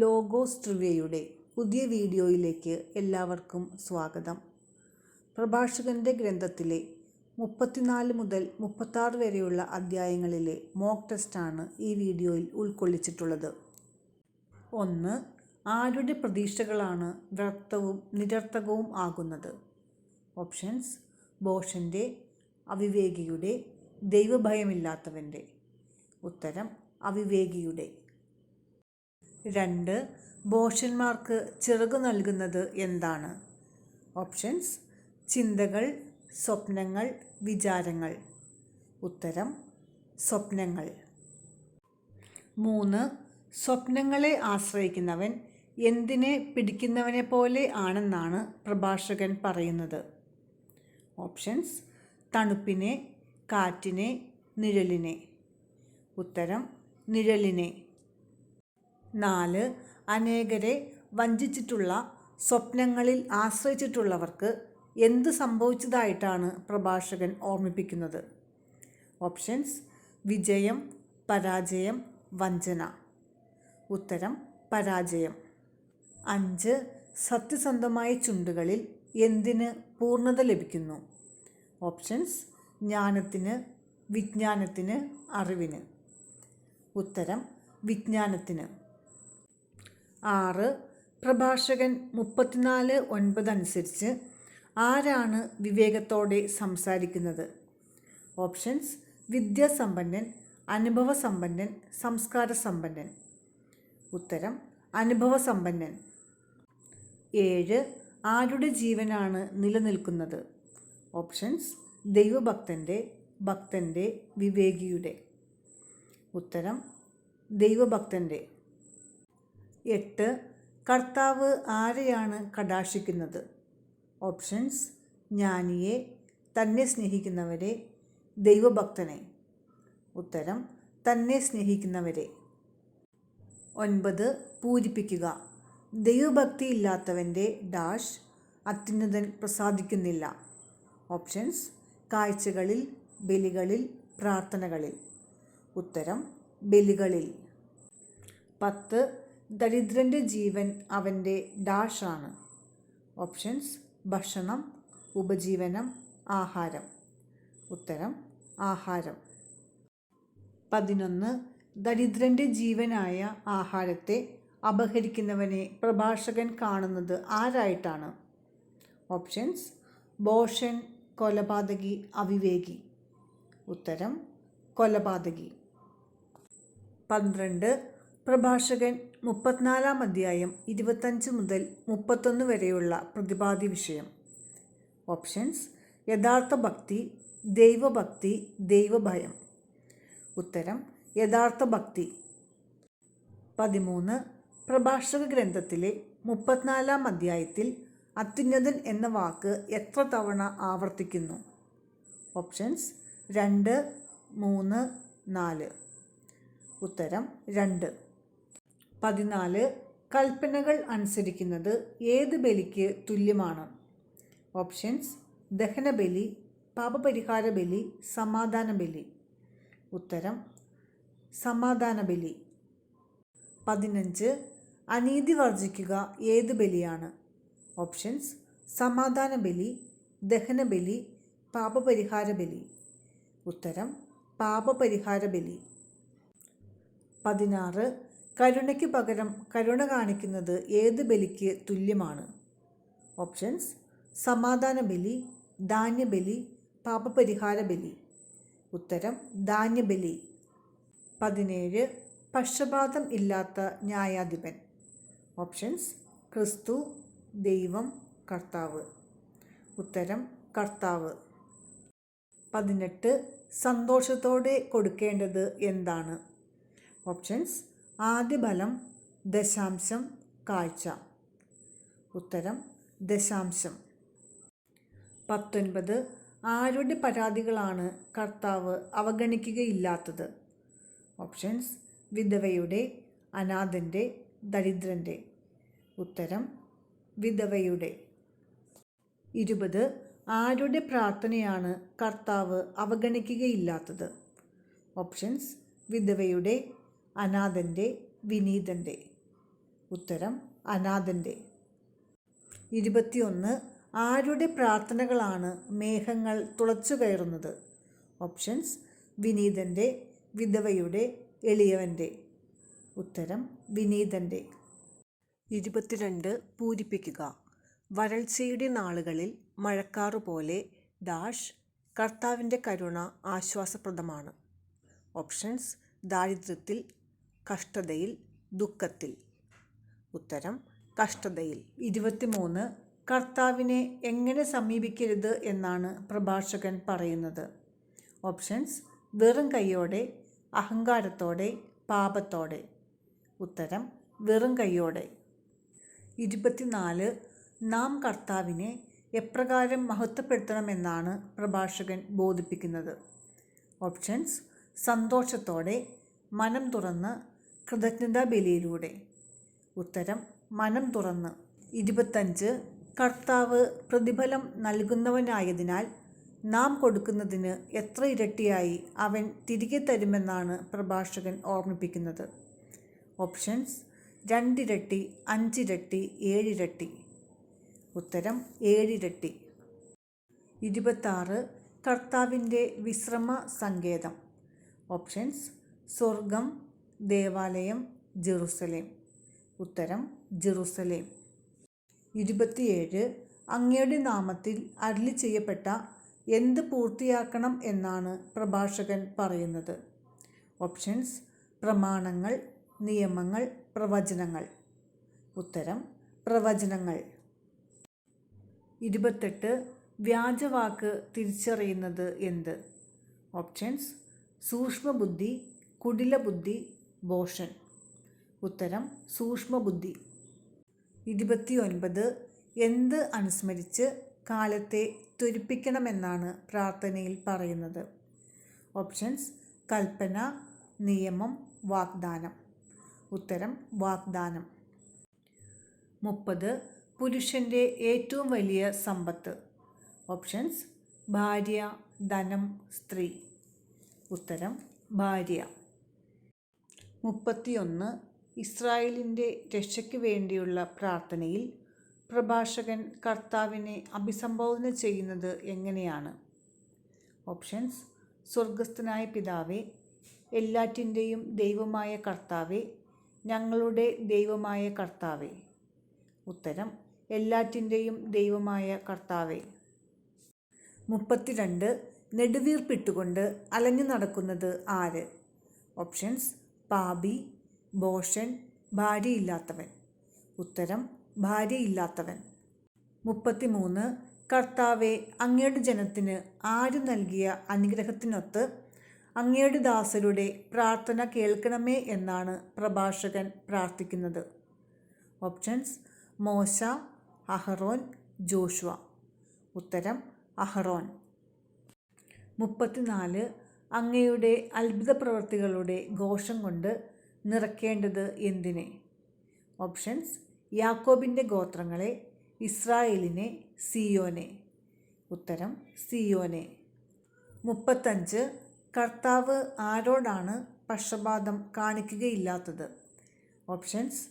Logos ട്രിവിയയുടെ പുതിയ വീഡിയോയിലേക്ക് എല്ലാവർക്കും സ്വാഗതം. പ്രഭാഷകൻ്റെ ഗ്രന്ഥത്തിലെ 34 മുതൽ 36 വരെയുള്ള അധ്യായങ്ങളിലെ മോക്ക് ടെസ്റ്റാണ് ഈ വീഡിയോയിൽ ഉൾക്കൊള്ളിച്ചിട്ടുള്ളത്. 1. ആരുടെ പ്രതീക്ഷകളാണ് വ്യർത്ഥവും നിരർത്ഥകവും ആകുന്നത്? ഓപ്ഷൻസ്: ബോഷൻ്റെ, അവിവേകിയുടെ, ദൈവഭയമില്ലാത്തവൻ്റെ. ഉത്തരം: അവിവേകിയുടെ. 2. ബോഷന്മാർക്ക് ചിറകു നൽകുന്നത് എന്താണ്? ഓപ്ഷൻസ്: ചിന്തകൾ, സ്വപ്നങ്ങൾ, വിചാരങ്ങൾ. ഉത്തരം: സ്വപ്നങ്ങൾ. 3. സ്വപ്നങ്ങളെ ആശ്രയിക്കുന്നവൻ എന്തിനെ പിടിക്കുന്നവനെ പോലെ ആണെന്നാണ് പ്രഭാഷകൻ പറയുന്നത്? ഓപ്ഷൻസ്: തണുപ്പിനെ, കാറ്റിനെ, നിഴലിനെ. ഉത്തരം: നിഴലിനെ. 4. അനേകരെ വഞ്ചിച്ചിട്ടുള്ള സ്വപ്നങ്ങളിൽ ആശ്രയിച്ചിട്ടുള്ളവർക്ക് എന്ത് സംഭവിച്ചതായിട്ടാണ് പ്രഭാഷകൻ ഓർമ്മിപ്പിക്കുന്നത്? ഓപ്ഷൻസ്: വിജയം, പരാജയം, വഞ്ചന. ഉത്തരം: പരാജയം. 5. സത്യസന്ധമായ ചുണ്ടുകളിൽ എന്തിന് പൂർണ്ണത ലഭിക്കുന്നു? ഓപ്ഷൻസ്: ജ്ഞാനത്തിന്, വിജ്ഞാനത്തിന്, അറിവിന്. ഉത്തരം: വിജ്ഞാനത്തിന്. 6. പ്രഭാഷകൻ 34:9 അനുസരിച്ച് ആരാണ് വിവേകത്തോടെ സംസാരിക്കുന്നത്? ഓപ്ഷൻസ്: വിദ്യാസമ്പന്നൻ, അനുഭവസമ്പന്നൻ, സംസ്കാരസമ്പന്നൻ. ഉത്തരം: അനുഭവസമ്പന്നൻ. 7. ആരുടെ ജീവനാണ് നിലനിൽക്കുന്നത്? ഓപ്ഷൻസ്: ദൈവഭക്തൻ്റെ, ഭക്തൻ്റെ, വിവേകിയുടെ. ഉത്തരം: ദൈവഭക്തൻ്റെ. 8. കർത്താവ് ആരെയാണ് കടാക്ഷിക്കുന്നത്? ഓപ്ഷൻസ്: ജ്ഞാനിയെ, തന്നെ സ്നേഹിക്കുന്നവരെ, ദൈവഭക്തനെ. ഉത്തരം: തന്നെ സ്നേഹിക്കുന്നവരെ. 9. പൂരിപ്പിക്കുക. ദൈവഭക്തിയില്ലാത്തവൻ്റെ ഡാഷ് അത്യുന്നതൻ പ്രസാദിക്കുന്നില്ല. ഓപ്ഷൻസ്: കാഴ്ചകളിൽ, ബലികളിൽ, പ്രാർത്ഥനകളിൽ. ഉത്തരം: ബലികളിൽ. 10. ദരിദ്രൻ്റെ ജീവൻ അവൻ്റെ ഡാഷ് ആണ്. ഓപ്ഷൻസ്: ഭക്ഷണം, ഉപജീവനം, ആഹാരം. ഉത്തരം: ആഹാരം. 11. ദരിദ്രൻ്റെ ജീവനായ ആഹാരത്തെ അപഹരിക്കുന്നവനെ പ്രഭാഷകൻ കാണുന്നത് ആരായിട്ടാണ്? ഓപ്ഷൻസ്: ബോഷൻ, കൊലപാതകി, അവിവേകി. ഉത്തരം: കൊലപാതകി. 12. പ്രഭാഷകൻ 34-ാം അധ്യായം 25 മുതൽ 31 വരെയുള്ള പ്രതിപാദ്യ വിഷയം. ഓപ്ഷൻസ്: യഥാർത്ഥ ഭക്തി, ദൈവഭക്തി, ദൈവഭയം. ഉത്തരം: യഥാർത്ഥ ഭക്തി. 13. പ്രഭാഷക ഗ്രന്ഥത്തിലെ 34-ാം അധ്യായത്തിൽ അത്യുന്നതൻ എന്ന വാക്ക് എത്ര തവണ ആവർത്തിക്കുന്നു? ഓപ്ഷൻസ്: 2, 3, 4. ഉത്തരം: 2. 14. കൽപ്പനകൾ അനുസരിക്കുന്നത് ഏത് ബലിക്ക് തുല്യമാണ്? ഓപ്ഷൻസ്: ദഹനബലി, പാപപരിഹാര ബലി, സമാധാന ബലി. ഉത്തരം: സമാധാന ബലി. 15. അനീതി വർജിക്കുക ഏത് ബലിയാണ്? ഓപ്ഷൻസ്: സമാധാന ബലി, ദഹനബലി, പാപപരിഹാര ബലി. ഉത്തരം: പാപപരിഹാര ബലി. 16. കരുണയ്ക്ക് പകരം കരുണ കാണിക്കുന്നത് ഏത് ബലിക്ക് തുല്യമാണ്? ഓപ്ഷൻസ്: സമാധാന ബലി, ധാന്യബലി, പാപപരിഹാര ബലി. ഉത്തരം: ധാന്യബലി. 17. പക്ഷപാതം ഇല്ലാത്ത ന്യായാധിപൻ. ഓപ്ഷൻസ്: ക്രിസ്തു, ദൈവം, കർത്താവ്. ഉത്തരം: കർത്താവ്. 18. സന്തോഷത്തോടെ കൊടുക്കേണ്ടത് എന്താണ്? ഓപ്ഷൻസ്: ആദ്യഫലം, ദശാംശം, കാഴ്ച. ഉത്തരം: ദശാംശം. 19. ആരുടെ പരാതികളാണ് കർത്താവ് അവഗണിക്കുകയില്ലാത്തത്? ഓപ്ഷൻസ്: വിധവയുടെ, അനാഥൻ്റെ, ദരിദ്രൻ്റെ. ഉത്തരം: വിധവയുടെ. 20. ആരുടെ പ്രാർത്ഥനയാണ് കർത്താവ് അവഗണിക്കുകയില്ലാത്തത്? ഓപ്ഷൻസ്: വിധവയുടെ, അനാഥൻ്റെ, വിനീതൻ്റെ. ഉത്തരം അനാഥൻ്റെ. 21. ആരുടെ പ്രാർത്ഥനകളാണ് മേഘങ്ങൾ തുളച്ചു കയറുന്നത്? ഓപ്ഷൻസ്: വിനീതൻ്റെ, വിധവയുടെ, എളിയവൻ്റെ. ഉത്തരം വിനീതൻ്റെ. 22. പൂരിപ്പിക്കുക. വരൾച്ചയുടെ നാളുകളിൽ മഴക്കാറുപോലെ ഡാഷ് കർത്താവിൻ്റെ കരുണ ആശ്വാസപ്രദമാണ്. ഓപ്ഷൻസ്: ദാരിദ്ര്യത്തിൽ, കഷ്ടതയിൽ, ദുഃഖത്തിൽ. ഉത്തരം കഷ്ടതയിൽ. 23. കർത്താവിനെ എങ്ങനെ സമീപിക്കരുത് എന്നാണ് പ്രഭാഷകൻ പറയുന്നത്? ഓപ്ഷൻസ്: വെറും കൈയോടെ, അഹങ്കാരത്തോടെ, പാപത്തോടെ. ഉത്തരം വെറും കൈയോടെ. 24. നാം കർത്താവിനെ എപ്രകാരം മഹത്വപ്പെടുത്തണമെന്നാണ് പ്രഭാഷകൻ ബോധിപ്പിക്കുന്നത്? ഓപ്ഷൻസ്: സന്തോഷത്തോടെ, മനം തുറന്ന്, കൃതജ്ഞതാബലിയിലൂടെ. ഉത്തരം മനം തുറന്ന്. 25. കർത്താവ് പ്രതിഫലം നൽകുന്നവനായതിനാൽ നാം കൊടുക്കുന്നതിന് എത്ര ഇരട്ടിയായി അവൻ തിരികെ തരുമെന്നാണ് പ്രഭാഷകൻ ഓർമ്മിപ്പിക്കുന്നത്? ഓപ്ഷൻസ്: 2 ഇരട്ടി, 5 ഇരട്ടി, 7 ഇരട്ടി. ഉത്തരം 7 ഇരട്ടി. 26. കർത്താവിൻ്റെ വിശ്രമ സങ്കേതം. ഓപ്ഷൻസ്: സ്വർഗം, ദേവാലയം, ജെറുസലേം. ഉത്തരം ജെറുസലേം. 27. അങ്ങയുടെ നാമത്തിൽ അരുളി ചെയ്യപ്പെട്ട എന്ത് പൂർത്തിയാക്കണം എന്നാണ് പ്രഭാഷകൻ പറയുന്നത്? ഓപ്ഷൻസ്: പ്രമാണങ്ങൾ, നിയമങ്ങൾ, പ്രവചനങ്ങൾ. ഉത്തരം പ്രവചനങ്ങൾ. 28. വ്യാജവാക്ക് തിരിച്ചറിയുന്നത് എന്ത്? ഓപ്ഷൻസ്: സൂക്ഷ്മബുദ്ധി, കുടിലബുദ്ധി, ഭോഷൻ. ഉത്തരം സൂക്ഷ്മബുദ്ധി. 29. എന്ത് അനുസ്മരിച്ച് കാലത്തെ ത്വരിപ്പിക്കണമെന്നാണ് പ്രാർത്ഥനയിൽ പറയുന്നത്? ഓപ്ഷൻസ്: കൽപ്പന, നിയമം, വാഗ്ദാനം. ഉത്തരം വാഗ്ദാനം. 30. പുരുഷൻ്റെ ഏറ്റവും വലിയ സമ്പത്ത്. ഓപ്ഷൻസ്: ഭാര്യ, ധനം, സ്ത്രീ. ഉത്തരം ഭാര്യ. 31. ഇസ്രായേലിൻ്റെ രക്ഷയ്ക്ക് വേണ്ടിയുള്ള പ്രാർത്ഥനയിൽ പ്രഭാഷകൻ കർത്താവിനെ അഭിസംബോധന ചെയ്യുന്നത് എങ്ങനെയാണ്? ഓപ്ഷൻസ്: സ്വർഗസ്ഥനായ പിതാവേ, എല്ലാറ്റിൻ്റെയും ദൈവമായ കർത്താവേ, ഞങ്ങളുടെ ദൈവമായ കർത്താവേ. ഉത്തരം എല്ലാറ്റിൻ്റെയും ദൈവമായ കർത്താവേ. 32. നെടുവീർപ്പിട്ടുകൊണ്ട് അലഞ്ഞു നടക്കുന്നത് ആര്? ഓപ്ഷൻസ്: പാപി, ഭോഷൻ, ഭാര്യയില്ലാത്തവൻ. ഉത്തരം ഭാര്യയില്ലാത്തവൻ. 33. കർത്താവെ, അങ്ങയുടെ ജനത്തിന് ആര് നൽകിയ അനുഗ്രഹത്തിനൊത്ത് അങ്ങയുടെ ദാസരുടെ പ്രാർത്ഥന കേൾക്കണമേ എന്നാണ് പ്രഭാഷകൻ പ്രാർത്ഥിക്കുന്നത്? ഓപ്ഷൻസ്: മോശ, അഹറോൻ, ജോഷുവ. ഉത്തരം അഹറോൻ. 34. അങ്ങയുടെ അത്ഭുത പ്രവൃത്തികളുടെ ഘോഷം കൊണ്ട് നിറയ്ക്കേണ്ടത് എന്തിനെ? ഓപ്ഷൻസ്: യാക്കോബിൻ്റെ ഗോത്രങ്ങളെ, ഇസ്രായേലിനെ, സിയോനെ. ഉത്തരം സിയോനെ. 35. കർത്താവ് ആരോടാണ് പക്ഷപാതം കാണിക്കുകയില്ലാത്തത്? ഓപ്ഷൻസ്: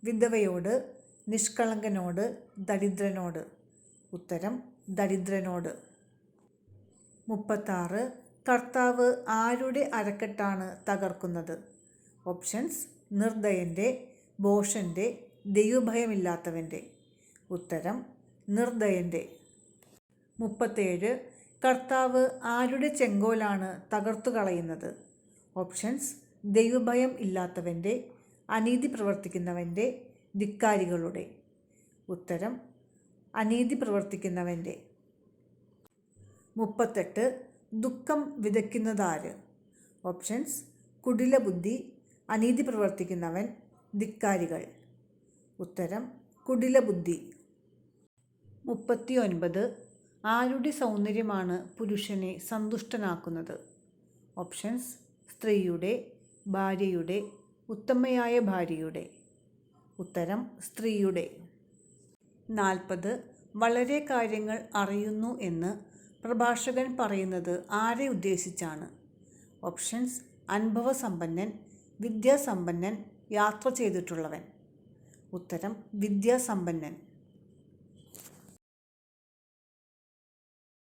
വിധവയോട്, നിഷ്കളങ്കനോട്, ദരിദ്രനോട്. ഉത്തരം ദരിദ്രനോട്. 36. കർത്താവ് ആരുടെ അരക്കെട്ടാണ് തകർക്കുന്നത്? ഓപ്ഷൻസ്: നിർദ്ദയൻ്റെ, ഭോഷൻ്റെ, ദൈവഭയമില്ലാത്തവൻ്റെ. ഉത്തരം നിർദ്ദയൻ്റെ. 37. കർത്താവ് ആരുടെ ചെങ്കോലാണ് തകർത്തു കളയുന്നത്? ഓപ്ഷൻസ്: ദൈവഭയം ഇല്ലാത്തവൻ്റെ, അനീതി പ്രവർത്തിക്കുന്നവൻ്റെ, ധിക്കാരികളുടെ. ഉത്തരം അനീതി പ്രവർത്തിക്കുന്നവൻ്റെ. 38. ദുഃഖം വിതയ്ക്കുന്നതാര്? ഓപ്ഷൻസ്: കുടിലബുദ്ധി, അനീതി പ്രവർത്തിക്കുന്നവൻ, ധിക്കാരികൾ. ഉത്തരം കുടിലബുദ്ധി. 39. ആരുടെ സൗന്ദര്യമാണ് പുരുഷനെ സന്തുഷ്ടനാക്കുന്നത്? ഓപ്ഷൻസ്: സ്ത്രീയുടെ, ഭാര്യയുടെ, ഉത്തമയായ ഭാര്യയുടെ. ഉത്തരം സ്ത്രീയുടെ. 40. വളരെ കാര്യങ്ങൾ അറിയുന്നു എന്ന് പ്രഭാഷകൻ പറയുന്നത് ആരെ ഉദ്ദേശിച്ചാണ്? ഓപ്ഷൻസ്: അനുഭവസമ്പന്നൻ, വിദ്യാസമ്പന്നൻ, യാത്ര ചെയ്തിട്ടുള്ളവൻ. ഉത്തരം വിദ്യാസമ്പന്നൻ.